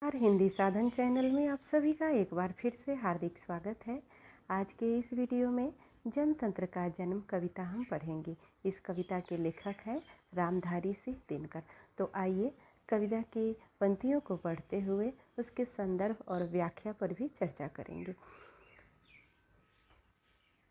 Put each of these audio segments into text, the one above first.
और हिंदी साधन चैनल में आप सभी का एक बार फिर से हार्दिक स्वागत है। आज के इस वीडियो में जनतंत्र का जन्म कविता हम पढ़ेंगे। इस कविता के लेखक हैं रामधारी सिंह दिनकर। तो आइए कविता की पंक्तियों को पढ़ते हुए उसके संदर्भ और व्याख्या पर भी चर्चा करेंगे।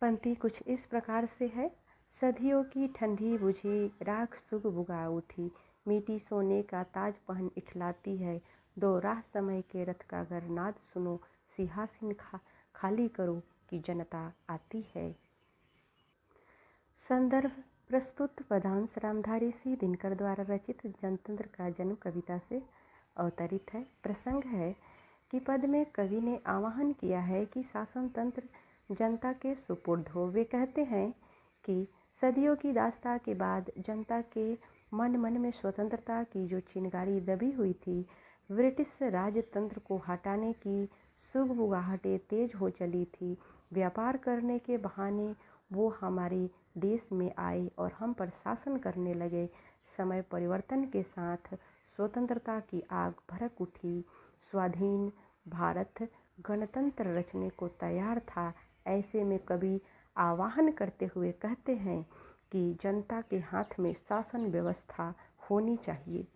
पंक्ति कुछ इस प्रकार से है। सदियों की ठंडी बुझी राख सुग बुगा उठी, मीठी सोने का ताज पहन इठलाती है। दो राह समय के रथ का गरनाद सुनो, सिंहासन खाली करो कि जनता आती है। संदर्भ प्रस्तुत पदांश रामधारी सिंह दिनकर द्वारा रचित जनतंत्र का जन्म कविता से अवतरित है। प्रसंग है कि पद में कवि ने आह्वान किया है कि शासन तंत्र जनता के सुपुर्द हो। वे कहते हैं कि सदियों की दास्ता के बाद जनता के मन में स्वतंत्रता की जो चिंगारी दबी हुई थी, ब्रिटिश राजतंत्र को हटाने की सुगबुगाहटें तेज हो चली थी। व्यापार करने के बहाने वो हमारे देश में आए और हम पर शासन करने लगे। समय परिवर्तन के साथ स्वतंत्रता की आग भड़क उठी। स्वाधीन भारत गणतंत्र रचने को तैयार था। ऐसे में कवि आह्वान करते हुए कहते हैं कि जनता के हाथ में शासन व्यवस्था होनी चाहिए।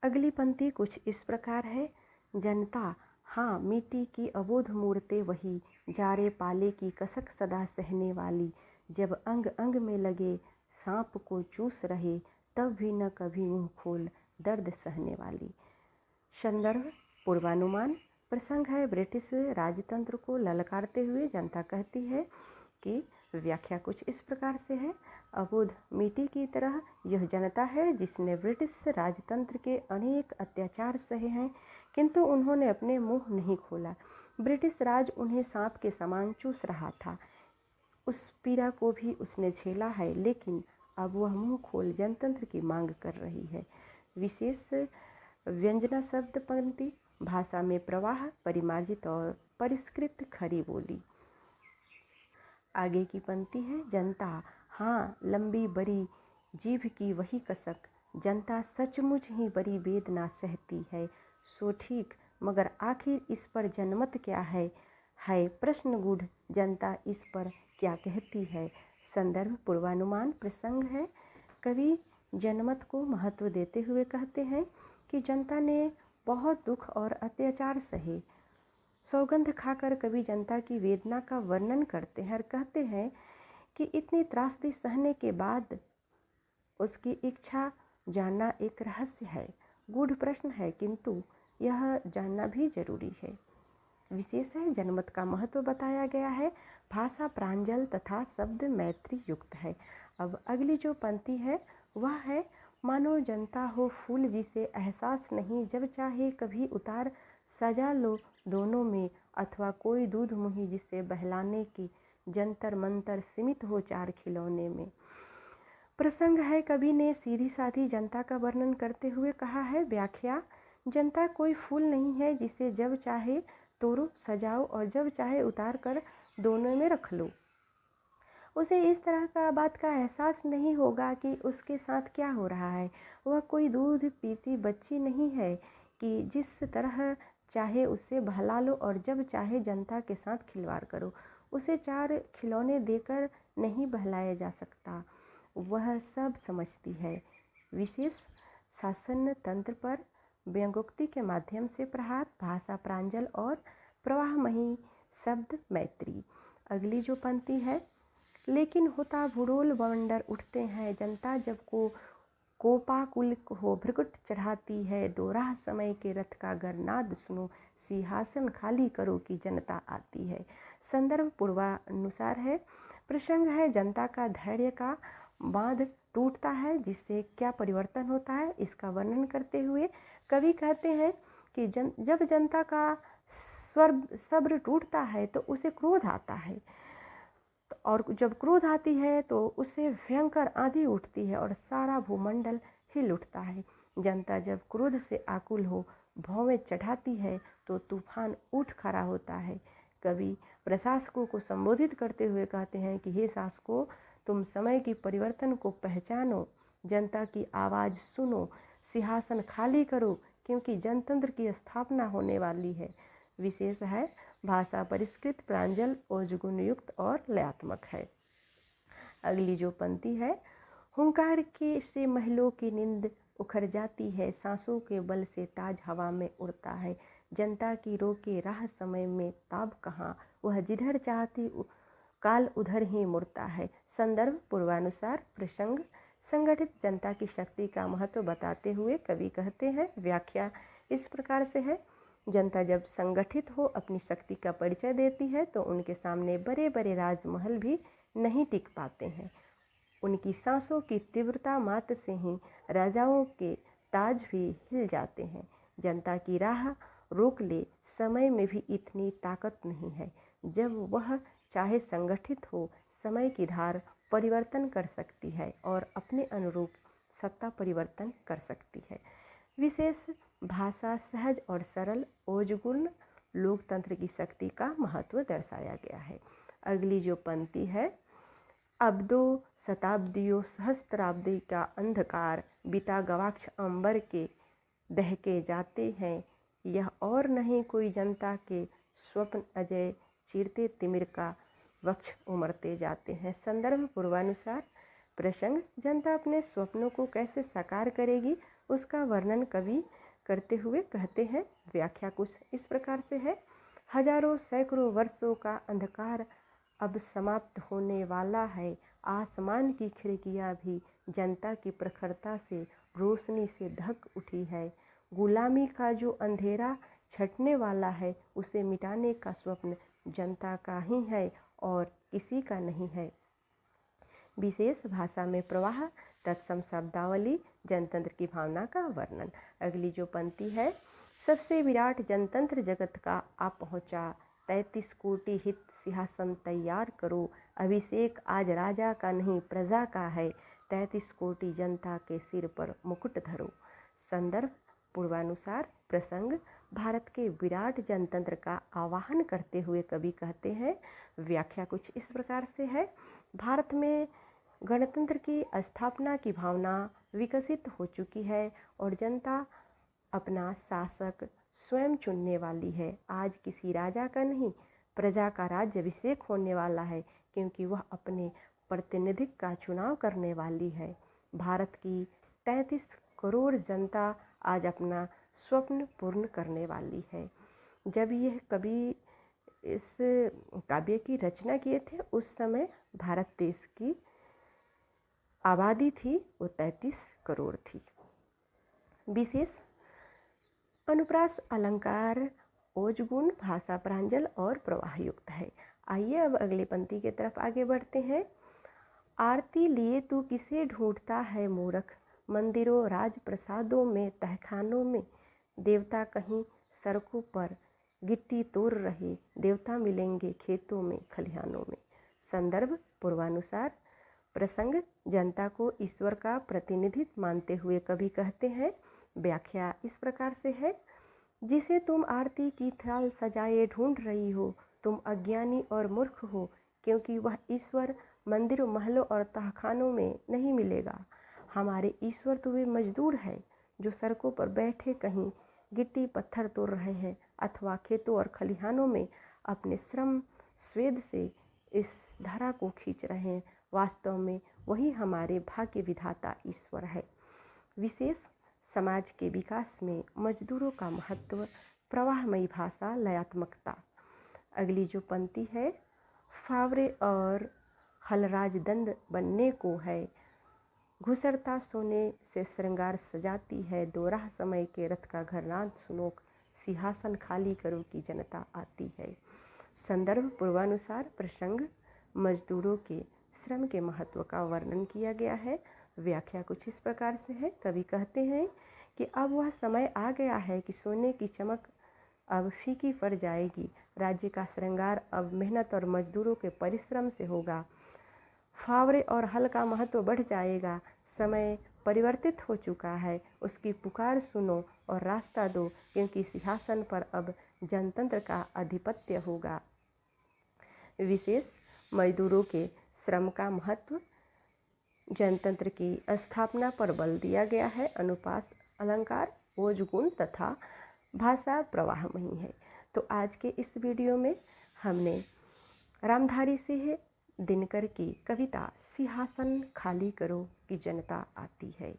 अगली पंक्ति कुछ इस प्रकार है। जनता हाँ मिट्टी की अबोध मूर्तें वही, जारे पाले की कसक सदा सहने वाली। जब अंग अंग में लगे सांप को चूस रहे, तब भी न कभी मुंह खोल दर्द सहने वाली। संदर्भ पूर्वानुमान। प्रसंग है ब्रिटिश राजतंत्र को ललकारते हुए जनता कहती है कि व्याख्या कुछ इस प्रकार से है। अबोध मिट्टी की तरह यह जनता है जिसने ब्रिटिश राजतंत्र के अनेक अत्याचार सहे हैं, किंतु उन्होंने अपने मुंह नहीं खोला। ब्रिटिश राज उन्हें सांप के समान चूस रहा था। उस पीड़ा को भी उसने झेला है, लेकिन अब वह मुंह खोल जनतंत्र की मांग कर रही है। विशेष व्यंजना शब्द पंक्ति भाषा में प्रवाह, परिमार्जित और परिष्कृत खरी बोली। आगे की पंक्ति है। जनता हाँ लंबी बड़ी जीभ की वही कसक, जनता सचमुच ही बड़ी वेदना सहती है। सो ठीक, मगर आखिर इस पर जनमत क्या है प्रश्न गूढ़, जनता इस पर क्या कहती है। संदर्भ पूर्वानुमान। प्रसंग है कवि जनमत को महत्व देते हुए कहते हैं कि जनता ने बहुत दुख और अत्याचार सहे। सौगंध खाकर कवि जनता की वेदना का वर्णन करते हैं और कहते हैं कि इतनी त्रासदी सहने के बाद उसकी इच्छा जानना एक रहस्य है, गूढ़ प्रश्न है, किंतु यह जानना भी जरूरी है। विशेष है जनमत का महत्व बताया गया है। भाषा प्रांजल तथा शब्द मैत्री युक्त है। अब अगली जो पंक्ति है वह है। मानो जनता हो फूल जिसे एहसास नहीं, जब चाहे कभी उतार सजा लो दोनों में, अथवा कोई दूध मुही जिसे बहलाने की जंतर मंतर सीमित हो चार खिलौने में। प्रसंग है कवि ने सीधी साधी जनता का वर्णन करते हुए कहा है। व्याख्या। जनता कोई फूल नहीं है जिसे जब चाहे तोड़ो सजाओ और जब चाहे उतार कर दोनों में रख लो। उसे इस तरह का बात का एहसास नहीं होगा कि उसके साथ क्या हो रहा है। वह कोई दूध पीती बच्ची नहीं है कि जिस तरह चाहे उसे बहला लो और जब चाहे जनता के साथ खिलवाड़ करो। उसे चार खिलौने देकर नहीं बहलाया जा सकता। वह सब समझती है। विशेष शासन तंत्र पर व्यंग्योक्ति के माध्यम से प्रहार, भाषा प्रांजल और प्रवाहमयी शब्द मैत्री। अगली जो पंक्ति है। लेकिन होता भूडोल बवंडर उठते हैं, जनता जब कोपाकुल हो भ्रकुट चढ़ाती है। दो राह समय के रथ का गरनाद सुनो, सिंहासन खाली करो कि जनता आती है। संदर्भ पूर्वानुसार है। प्रसंग है जनता का धैर्य का बांध टूटता है, जिससे क्या परिवर्तन होता है इसका वर्णन करते हुए कवि कहते हैं कि जब जनता का सब्र टूटता है तो उसे क्रोध आता है, और जब क्रोध आती है तो उससे भयंकर आंधी उठती है और सारा भूमंडल हिल उठता है। जनता जब क्रोध से आकुल हो भौवें चढ़ाती है तो तूफान उठ खड़ा होता है। कवि प्रशासकों को संबोधित करते हुए कहते हैं कि हे शासकों, तुम समय की परिवर्तन को पहचानो, जनता की आवाज़ सुनो, सिंहासन खाली करो क्योंकि जनतंत्र की स्थापना होने वाली है। विशेष है भाषा परिष्कृत, प्रांजल, ओजगुण युक्त और लयात्मक है। अगली जो पंक्ति है, हुंकार के से महलों की नींद उखड़ जाती है, सांसों के बल से ताज हवा में उड़ता है। जनता की रोके राह समय में ताब कहाँ, वह जिधर चाहती काल उधर ही मुड़ता है। संदर्भ पूर्वानुसार प्रसंग संगठित जनता की शक्ति का महत्व बताते हुए कवि कहते हैं, व्याख्या इस प्रकार से है, जनता जब संगठित हो अपनी शक्ति का परिचय देती है तो उनके सामने बड़े बड़े राजमहल भी नहीं टिक पाते हैं। उनकी सांसों की तीव्रता मात्र से ही राजाओं के ताज भी हिल जाते हैं। जनता की राह रोक ले समय में भी इतनी ताकत नहीं है। जब वह चाहे संगठित हो, समय की धार परिवर्तन कर सकती है और अपने अनुरूप सत्ता परिवर्तन कर सकती है। विशेष भाषा सहज और सरल, ओजगुण लोकतंत्र की शक्ति का महत्व दर्शाया गया है। अगली जो पंक्ति है, अब 2 शताब्दियों सहस्त्राब्दी का अंधकार बीता गवाक्ष अंबर के दहके जाते हैं, यह और नहीं कोई जनता के स्वप्न अजय चीरते तिमिर का वक्ष उमड़ते जाते हैं। संदर्भ पूर्वानुसार प्रसंग जनता अपने स्वप्नों को कैसे साकार करेगी उसका वर्णन कवि करते हुए कहते हैं, व्याख्या कुछ इस प्रकार से है, हजारों सैकड़ों वर्षों का अंधकार अब समाप्त होने वाला है। आसमान की खिड़कियां भी जनता की प्रखरता से रोशनी से ढक उठी है। गुलामी का जो अंधेरा छटने वाला है उसे मिटाने का स्वप्न जनता का ही है और किसी का नहीं है। विशेष भाषा में प्रवाह, तत्सम शब्दावली, जनतंत्र की भावना का वर्णन। अगली जो पंक्ति है, सबसे विराट जनतंत्र जगत का आ पहुँचा, 33 कोटि हित सिंहासन तैयार करो, अभिषेक आज राजा का नहीं प्रजा का है, 33 कोटि जनता के सिर पर मुकुट धरो। संदर्भ पूर्वानुसार प्रसंग भारत के विराट जनतंत्र का आवाहन करते हुए कवि कहते हैं, व्याख्या कुछ इस प्रकार से है, भारत में गणतंत्र की स्थापना की भावना विकसित हो चुकी है और जनता अपना शासक स्वयं चुनने वाली है। आज किसी राजा का नहीं, प्रजा का राज्याभिषेक होने वाला है, क्योंकि वह अपने प्रतिनिधित्व का चुनाव करने वाली है। भारत की 33 करोड़ जनता आज अपना स्वप्न पूर्ण करने वाली है। जब यह कवि इस काव्य की रचना किए थे उस समय भारत देश की आबादी थी वो 33 करोड़ थी। विशेष अनुप्रास अलंकार, ओजगुण, भाषा प्रांजल और प्रवाह युक्त है। आइए अब अगले पंक्ति की तरफ आगे बढ़ते हैं। आरती लिए तू किसे ढूंढता है मूर्ख, मंदिरों राजप्रसादों में तहखानों में, देवता कहीं सड़कों पर गिट्टी तोड़ रहे, देवता मिलेंगे खेतों में खलिहानों में। संदर्भ पूर्वानुसार प्रसंग जनता को ईश्वर का प्रतिनिधित्व मानते हुए कवि कहते हैं, व्याख्या इस प्रकार से है, जिसे तुम आरती की थाल सजाए ढूंढ रही हो, तुम अज्ञानी और मूर्ख हो, क्योंकि वह ईश्वर मंदिरों महलों और तहखानों में नहीं मिलेगा। हमारे ईश्वर तो वे मजदूर हैं जो सड़कों पर बैठे कहीं गिट्टी पत्थर तोड़ रहे हैं अथवा खेतों और खलिहानों में अपने श्रम स्वेद से इस धारा को खींच रहे हैं। वास्तव में वही हमारे भाग्य विधाता ईश्वर है। विशेष समाज के विकास में मजदूरों का महत्व, प्रवाहमयी भाषा, लयात्मकता। अगली जो पंक्ति है, फावरे और हलराज दंड बनने को है, घुसरता सोने से श्रृंगार सजाती है, दो राह समय के रथ का घरनाद सुनो, सिंहासन खाली करो की जनता आती है। संदर्भ पूर्वानुसार प्रसंग मजदूरों के श्रम के महत्व का वर्णन किया गया है। व्याख्या कुछ इस प्रकार से है, कवि कहते हैं कि अब वह समय आ गया है कि सोने की चमक अब फीकी पड़ जाएगी, राज्य का श्रृंगार अब मेहनत और मजदूरों के परिश्रम से होगा, फावरे और हल का महत्व बढ़ जाएगा, समय परिवर्तित हो चुका है, उसकी पुकार सुनो और रास्ता दो, क्योंकि सिंहासन पर अब जनतंत्र का आधिपत्य होगा। विशेष मजदूरों के श्रम का महत्व, जनतंत्र की स्थापना पर बल दिया गया है। अनुप्रास अलंकार ओज गुण तथा भाषा प्रवाहमयी है। तो आज के इस वीडियो में हमने रामधारी सिंह दिनकर की कविता सिंहासन खाली करो कि जनता आती है,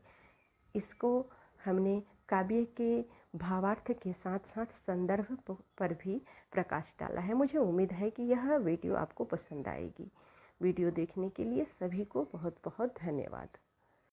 इसको हमने काव्य के भावार्थ के साथ साथ संदर्भ पर भी प्रकाश डाला है। मुझे उम्मीद है कि यह वीडियो आपको पसंद आएगी। वीडियो देखने के लिए सभी को बहुत बहुत धन्यवाद।